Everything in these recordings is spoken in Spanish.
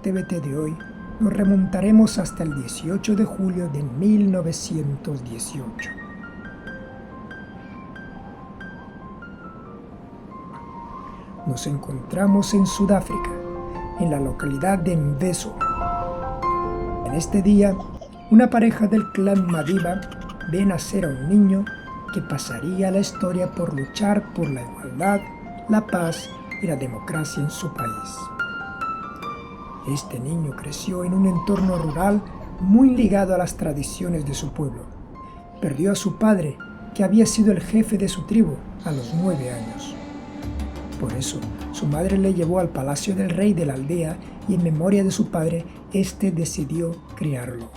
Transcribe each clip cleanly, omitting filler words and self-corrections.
TBT de hoy, nos remontaremos hasta el 18 de julio de 1918. Nos encontramos en Sudáfrica, en la localidad de Mvezo. En este día, una pareja del clan Madiba ve nacer a un niño que pasaría a la historia por luchar por la igualdad, la paz y la democracia en su país. Este niño creció en un entorno rural muy ligado a las tradiciones de su pueblo. Perdió a su padre, que había sido el jefe de su tribu, a los 9 años. Por eso, su madre le llevó al palacio del rey de la aldea y en memoria de su padre, éste decidió criarlo.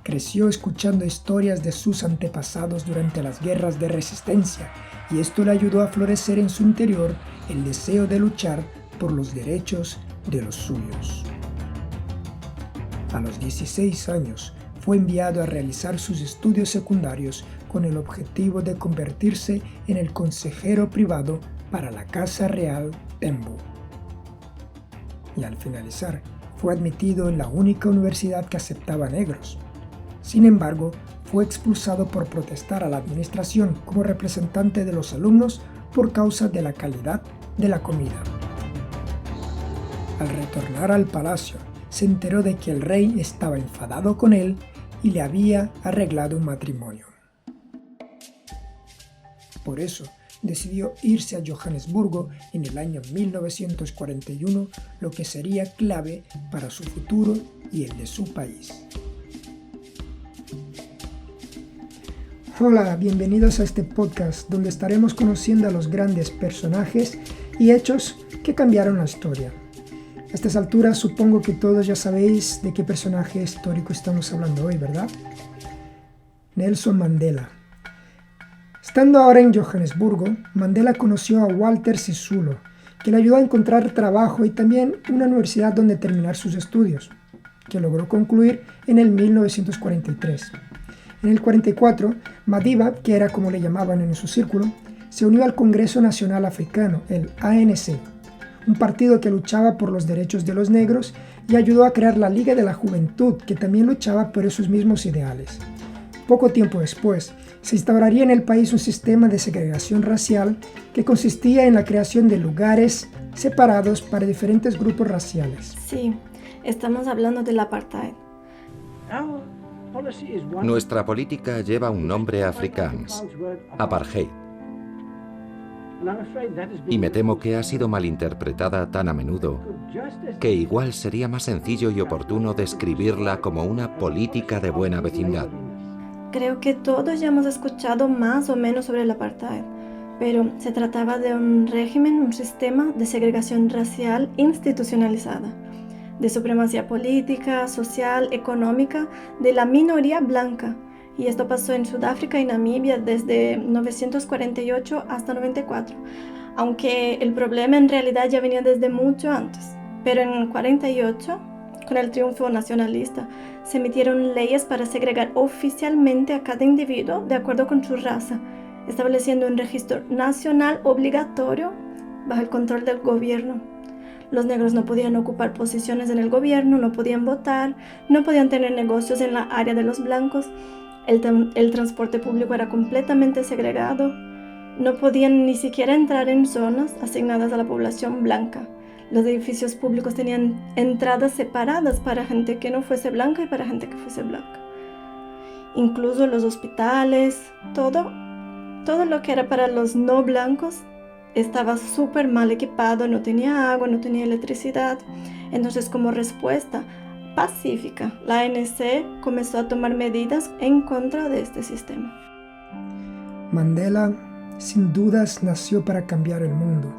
Creció escuchando historias de sus antepasados durante las guerras de resistencia y esto le ayudó a florecer en su interior el deseo de luchar por los derechos de los suyos. A los 16 años fue enviado a realizar sus estudios secundarios con el objetivo de convertirse en el consejero privado para la Casa Real Tembu. Y al finalizar, fue admitido en la única universidad que aceptaba negros. Sin embargo, fue expulsado por protestar a la administración como representante de los alumnos por causa de la calidad de la comida. Al retornar al palacio, se enteró de que el rey estaba enfadado con él y le había arreglado un matrimonio. Por eso, decidió irse a Johannesburgo en el año 1941, lo que sería clave para su futuro y el de su país. Hola, bienvenidos a este podcast donde estaremos conociendo a los grandes personajes y hechos que cambiaron la historia. A estas alturas supongo que todos ya sabéis de qué personaje histórico estamos hablando hoy, ¿verdad? Nelson Mandela. Estando ahora en Johannesburgo, Mandela conoció a Walter Sisulu, que le ayudó a encontrar trabajo y también una universidad donde terminar sus estudios, que logró concluir en el 1943. En el 44, Madiba, que era como le llamaban en su círculo, se unió al Congreso Nacional Africano, el ANC, un partido que luchaba por los derechos de los negros y ayudó a crear la Liga de la Juventud, que también luchaba por esos mismos ideales. Poco tiempo después, se instauraría en el país un sistema de segregación racial que consistía en la creación de lugares separados para diferentes grupos raciales. Sí, estamos hablando del apartheid. Nuestra política lleva un nombre afrikaans, apartheid. Y me temo que ha sido malinterpretada tan a menudo que igual sería más sencillo y oportuno describirla como una política de buena vecindad. Creo que todos ya hemos escuchado más o menos sobre el apartheid, pero se trataba de un régimen, un sistema de segregación racial institucionalizada, de supremacía política, social, económica de la minoría blanca. Y esto pasó en Sudáfrica y Namibia desde 1948 hasta 94, aunque el problema en realidad ya venía desde mucho antes. Pero en 48, con el triunfo nacionalista, se emitieron leyes para segregar oficialmente a cada individuo de acuerdo con su raza, estableciendo un registro nacional obligatorio bajo el control del gobierno. Los negros no podían ocupar posiciones en el gobierno, no podían votar, no podían tener negocios en la área de los blancos. El transporte público era completamente segregado. No podían ni siquiera entrar en zonas asignadas a la población blanca. Los edificios públicos tenían entradas separadas para gente que no fuese blanca y para gente que fuese blanca. Incluso los hospitales, todo lo que era para los no blancos estaba súper mal equipado, no tenía agua, no tenía electricidad. Entonces, como respuesta pacífica, la ANC comenzó a tomar medidas en contra de este sistema. Mandela, sin dudas, nació para cambiar el mundo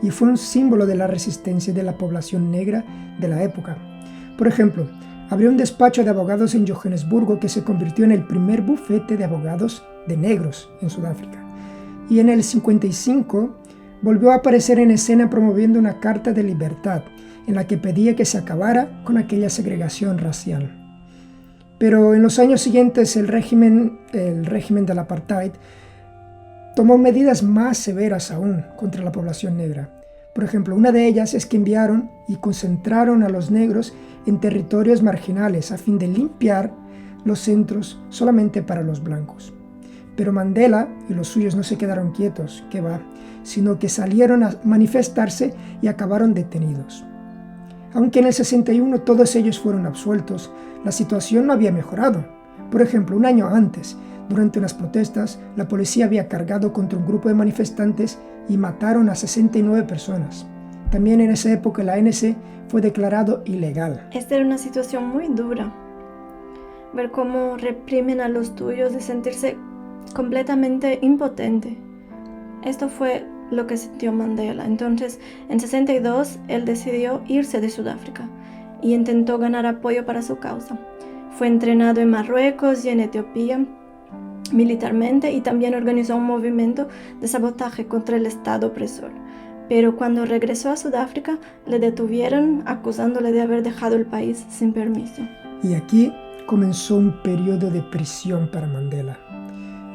y fue un símbolo de la resistencia de la población negra de la época. Por ejemplo, abrió un despacho de abogados en Johannesburgo que se convirtió en el primer bufete de abogados de negros en Sudáfrica. Y en el 55 volvió a aparecer en escena promoviendo una carta de libertad en la que pedía que se acabara con aquella segregación racial. Pero en los años siguientes el régimen del apartheid tomó medidas más severas aún contra la población negra. Por ejemplo, una de ellas es que enviaron y concentraron a los negros en territorios marginales a fin de limpiar los centros solamente para los blancos. Pero Mandela y los suyos no se quedaron quietos, que va, sino que salieron a manifestarse y acabaron detenidos. Aunque en el 61 todos ellos fueron absueltos, la situación no había mejorado. Por ejemplo, un año antes, durante unas protestas, la policía había cargado contra un grupo de manifestantes y mataron a 69 personas. También en esa época el ANC fue declarado ilegal. Esta era una situación muy dura. Ver cómo reprimen a los tuyos y sentirse completamente impotente. Esto fue lo que sintió Mandela. Entonces, en 62, él decidió irse de Sudáfrica y intentó ganar apoyo para su causa. Fue entrenado en Marruecos y en Etiopía militarmente y también organizó un movimiento de sabotaje contra el Estado opresor. Pero cuando regresó a Sudáfrica, le detuvieron acusándole de haber dejado el país sin permiso. Y aquí comenzó un periodo de prisión para Mandela.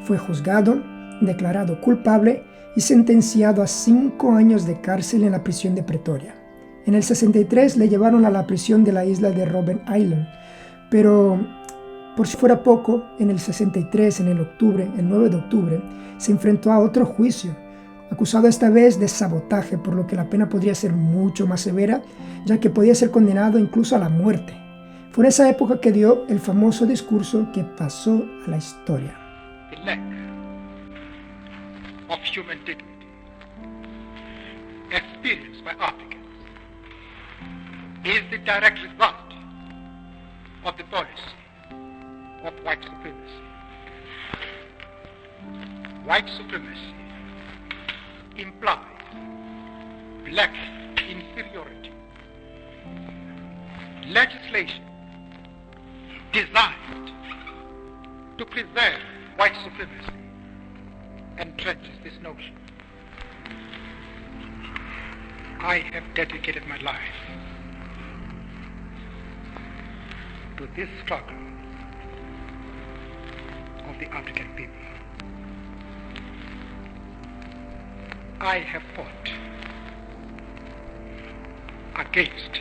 Fue juzgado, declarado culpable y sentenciado a 5 años de cárcel en la prisión de Pretoria. En el 63 le llevaron a la prisión de la isla de Robben Island, pero por si fuera poco, en el 63, el 9 de octubre, se enfrentó a otro juicio, acusado esta vez de sabotaje, por lo que la pena podría ser mucho más severa, ya que podía ser condenado incluso a la muerte. Fue en esa época que dio el famoso discurso que pasó a la historia. The lack of human dignity experienced by Africans is the direct result of the policy of white supremacy. White supremacy implies black inferiority. Legislation designed to preserve white supremacy entrenches this notion. I have dedicated my life to this struggle of the African people. I have fought against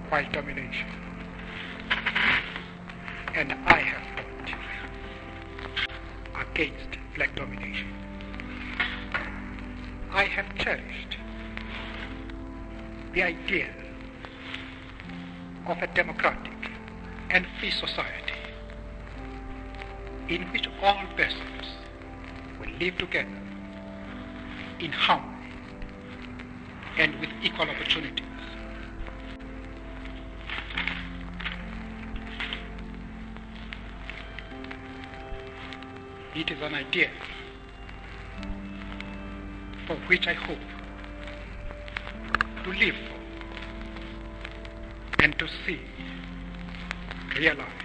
white domination, and I have fought against black domination. I have cherished the idea of a democratic and free society in which all persons will live together in harmony and with equal opportunities. It is an idea for which I hope to live for and to see realized.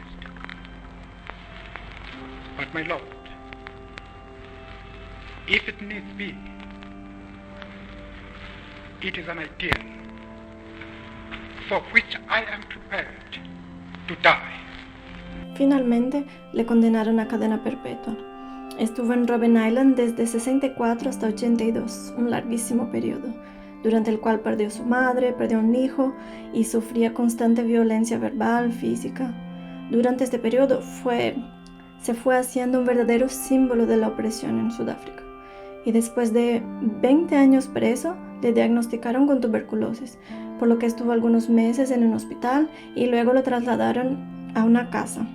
But my Lord, if it needs be, it is an ideal for which I am prepared to die. Finalmente, le condenaron a cadena perpetua. Estuvo en Robben Island desde 64 hasta 82, un larguísimo periodo, durante el cual perdió su madre, perdió un hijo y sufría constante violencia verbal, física. Durante este periodo se fue haciendo un verdadero símbolo de la opresión en Sudáfrica. Y después de 20 años preso, le diagnosticaron con tuberculosis, por lo que estuvo algunos meses en un hospital y luego lo trasladaron a una casa,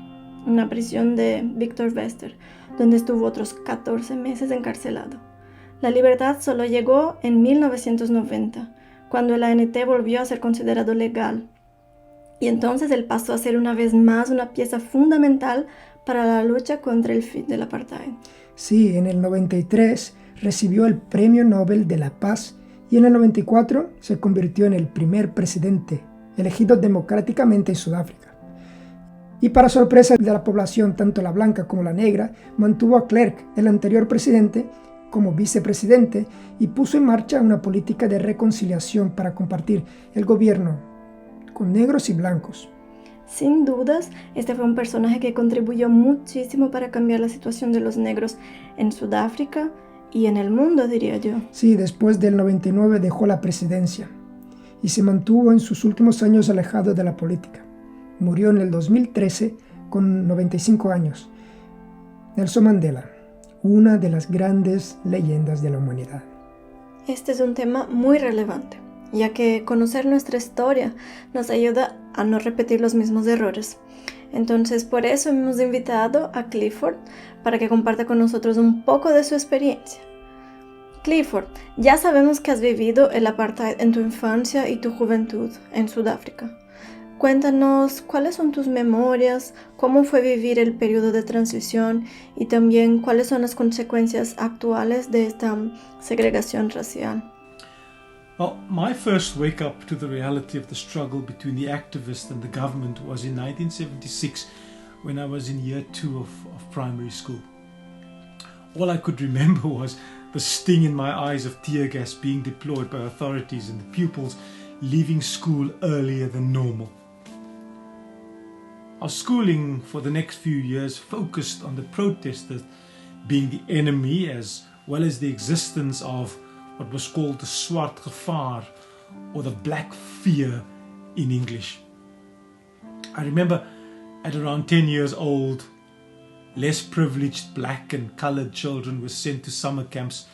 una prisión de Victor Verster, donde estuvo otros 14 meses encarcelado. La libertad solo llegó en 1990, cuando el ANT volvió a ser considerado legal. Y entonces él pasó a ser una vez más una pieza fundamental para la lucha contra el fin del apartheid. Sí, en el 93 recibió el Premio Nobel de la Paz y en el 94 se convirtió en el primer presidente elegido democráticamente en Sudáfrica. Y para sorpresa de la población, tanto la blanca como la negra, mantuvo a Klerk, el anterior presidente, como vicepresidente y puso en marcha una política de reconciliación para compartir el gobierno con negros y blancos. Sin dudas, este fue un personaje que contribuyó muchísimo para cambiar la situación de los negros en Sudáfrica y en el mundo, diría yo. Sí, después del 99 dejó la presidencia y se mantuvo en sus últimos años alejado de la política. Murió en el 2013 con 95 años. Nelson Mandela, una de las grandes leyendas de la humanidad. Este es un tema muy relevante, ya que conocer nuestra historia nos ayuda a no repetir los mismos errores. Entonces, por eso hemos invitado a Clifford para que comparta con nosotros un poco de su experiencia. Clifford, ya sabemos que has vivido el apartheid en tu infancia y tu juventud en Sudáfrica. Cuéntanos cuáles son tus memorias, cómo fue vivir el periodo de transición y también cuáles son las consecuencias actuales de esta segregación racial. Well, my first wake up to the reality of the struggle between the activists and the government was in 1976 when I was in year 2 of primary school. All I could remember was the sting in my eyes of tear gas being deployed by authorities and the pupils leaving school earlier than normal. Our schooling for the next few years focused on the protesters being the enemy as well as the existence of what was called the Swart Gevaar or the Black Fear in English. I remember at around 10 years old, less privileged black and coloured children were sent to summer camps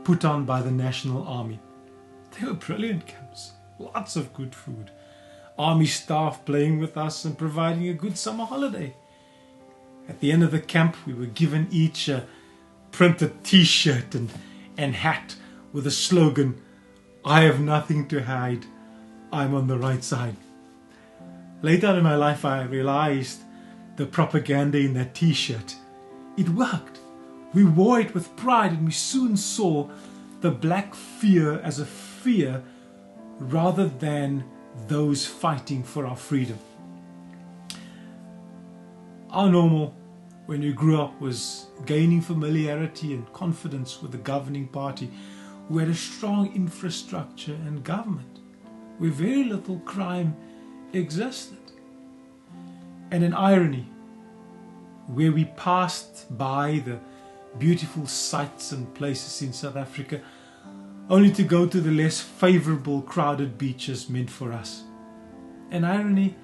put on by the National Army. They were brilliant camps, lots of good food, army staff playing with us and providing a good summer holiday. At the end of the camp, we were given each a printed t-shirt and hat with the slogan, "I have nothing to hide, I'm on the right side." Later in my life, I realized the propaganda in that t-shirt. It worked. We wore it with pride and we soon saw the black fear as a fear rather than those fighting for our freedom. Our normal when we grew up was gaining familiarity and confidence with the governing party who had a strong infrastructure and government where very little crime existed. And an irony, where we passed by the beautiful sights and places in South Africa only to go to the less favourable crowded beaches meant for us. An irony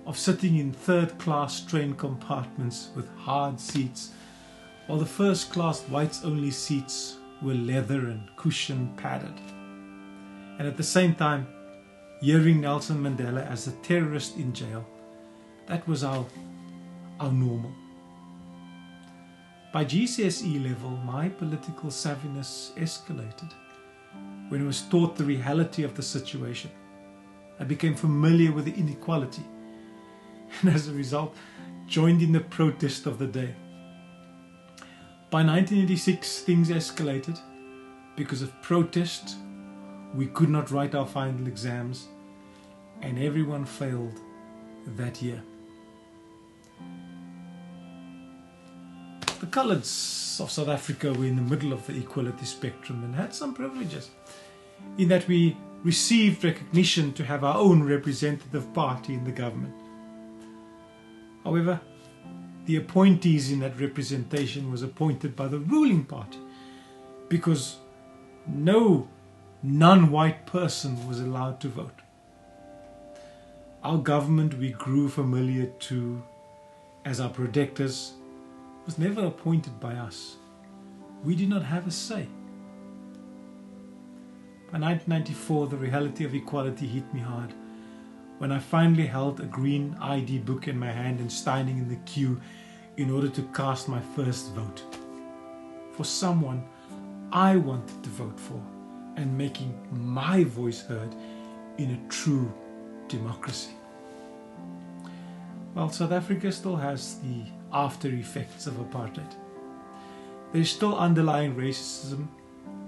of sitting in third-class train compartments with hard seats while the first-class whites-only seats were leather and cushion padded. And at the same time, hearing Nelson Mandela as a terrorist in jail, that was our normal. By GCSE level, my political savviness escalated. When I was taught the reality of the situation, I became familiar with the inequality and as a result joined in the protest of the day. By 1986, things escalated. Because of protest, we could not write our final exams and everyone failed that year. The coloureds of South Africa were in the middle of the equality spectrum and had some privileges in that we received recognition to have our own representative party in the government. However, the appointees in that representation was appointed by the ruling party because no non-white person was allowed to vote. Our government we grew familiar to as our protectors was never appointed by us. We did not have a say. By 1994, the reality of equality hit me hard when I finally held a green ID book in my hand and standing in the queue in order to cast my first vote for someone I wanted to vote for and making my voice heard in a true democracy. While South Africa still has the after effects of apartheid, there is still underlying racism,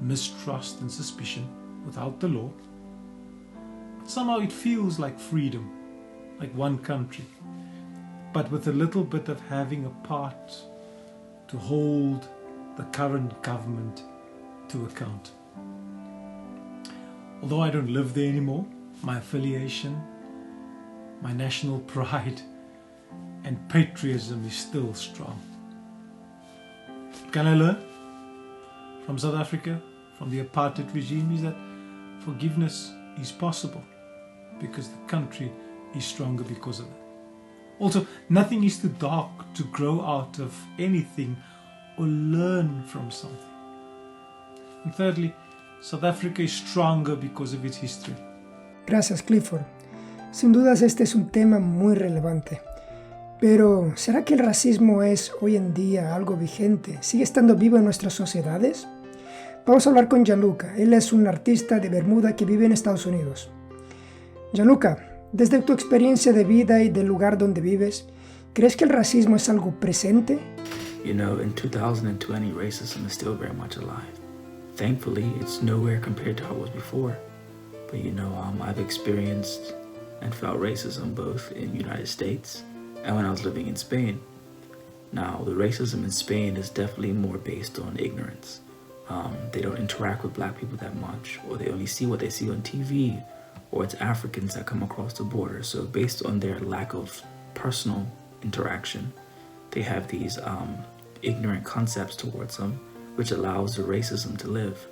mistrust and suspicion without the law. But somehow it feels like freedom, like one country, but with a little bit of having a part to hold the current government to account. Although I don't live there anymore, my affiliation, my national pride and patriotism is still strong. Can I learn from South Africa, from the apartheid regime, is that forgiveness is possible because the country is stronger because of it. Also, nothing is too dark to grow out of anything or learn from something. And thirdly, South Africa is stronger because of its history. Gracias, Clifford. Sin dudas este es un tema muy relevante. Pero, ¿será que el racismo es hoy en día algo vigente? ¿Sigue estando vivo en nuestras sociedades? Vamos a hablar con Gianluca. Él es un artista de Bermuda que vive en Estados Unidos. Gianluca, desde tu experiencia de vida y del lugar donde vives, ¿crees que el racismo es algo presente? You know, in 2020, racism is still very much alive. Thankfully, it's nowhere compared to how it was before. But you know, I've experienced and felt racism both in the United States and when I was living in Spain. Now, the racism in Spain is definitely more based on ignorance. They don't interact with black people that much, or they only see what they see on TV, or it's Africans that come across the border. So based on their lack of personal interaction, they have these ignorant concepts towards them, which allows the racism to live.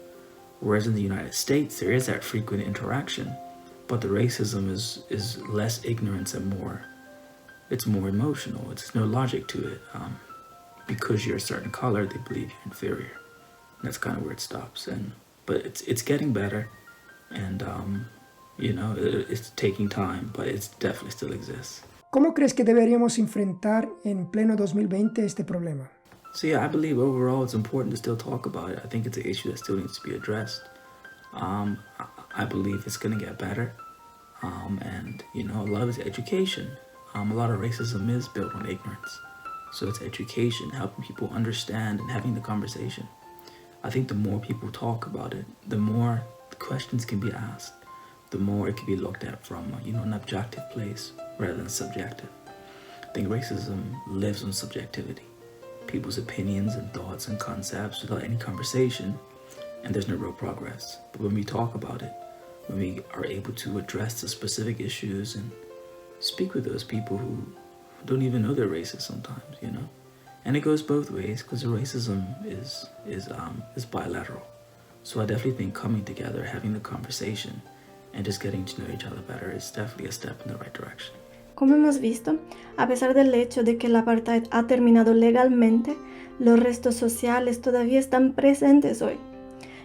Whereas in the United States, there is that frequent interaction, but the racism is less ignorance and it's more emotional. There's no logic to it. Because you're a certain color, they believe you're inferior. And that's kind of where it stops. But it's getting better, and you know, it's taking time, but it definitely still exists. ¿Cómo crees que deberíamos enfrentar en pleno 2020 este problema? So yeah, I believe overall it's important to still talk about it. I think it's an issue that still needs to be addressed. I believe it's going to get better. And, you know, a lot of it's education. A lot of racism is built on ignorance. So it's education, helping people understand and having the conversation. I think the more people talk about it, the more questions can be asked, the more it can be looked at from, you know, an objective place rather than subjective. I think racism lives on subjectivity. People's opinions and thoughts and concepts without any conversation, and there's no real progress. But when we talk about it, when we are able to address the specific issues and speak with those people who don't even know they're racist sometimes, you know? And it goes both ways, because the racism is bilateral. So I definitely think coming together, having the conversation, and just getting to know each other better is definitely a step in the right direction. Como hemos visto, a pesar del hecho de que el apartheid ha terminado legalmente, los restos sociales todavía están presentes hoy.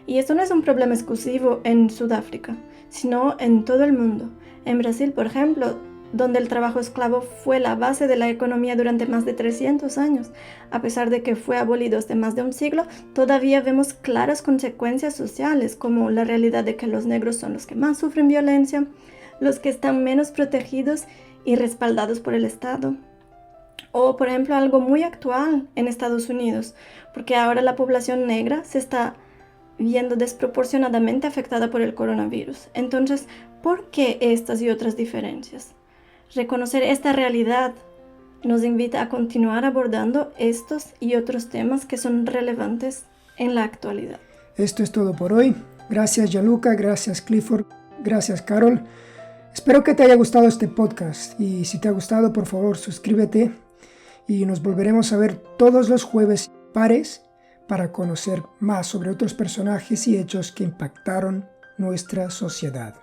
Y esto no es un problema exclusivo en Sudáfrica, sino en todo el mundo. En Brasil, por ejemplo, donde el trabajo esclavo fue la base de la economía durante más de 300 años, a pesar de que fue abolido hace más de un siglo, todavía vemos claras consecuencias sociales, como la realidad de que los negros son los que más sufren violencia, los que están menos protegidos y respaldados por el Estado. O, por ejemplo, algo muy actual en Estados Unidos, porque ahora la población negra se está viendo desproporcionadamente afectada por el coronavirus. Entonces, ¿por qué estas y otras diferencias? Reconocer esta realidad nos invita a continuar abordando estos y otros temas que son relevantes en la actualidad. Esto es todo por hoy. Gracias, Gianluca, gracias, Clifford, gracias, Carol. Espero que te haya gustado este podcast, y si te ha gustado, por favor, suscríbete, y nos volveremos a ver todos los jueves pares para conocer más sobre otros personajes y hechos que impactaron nuestra sociedad.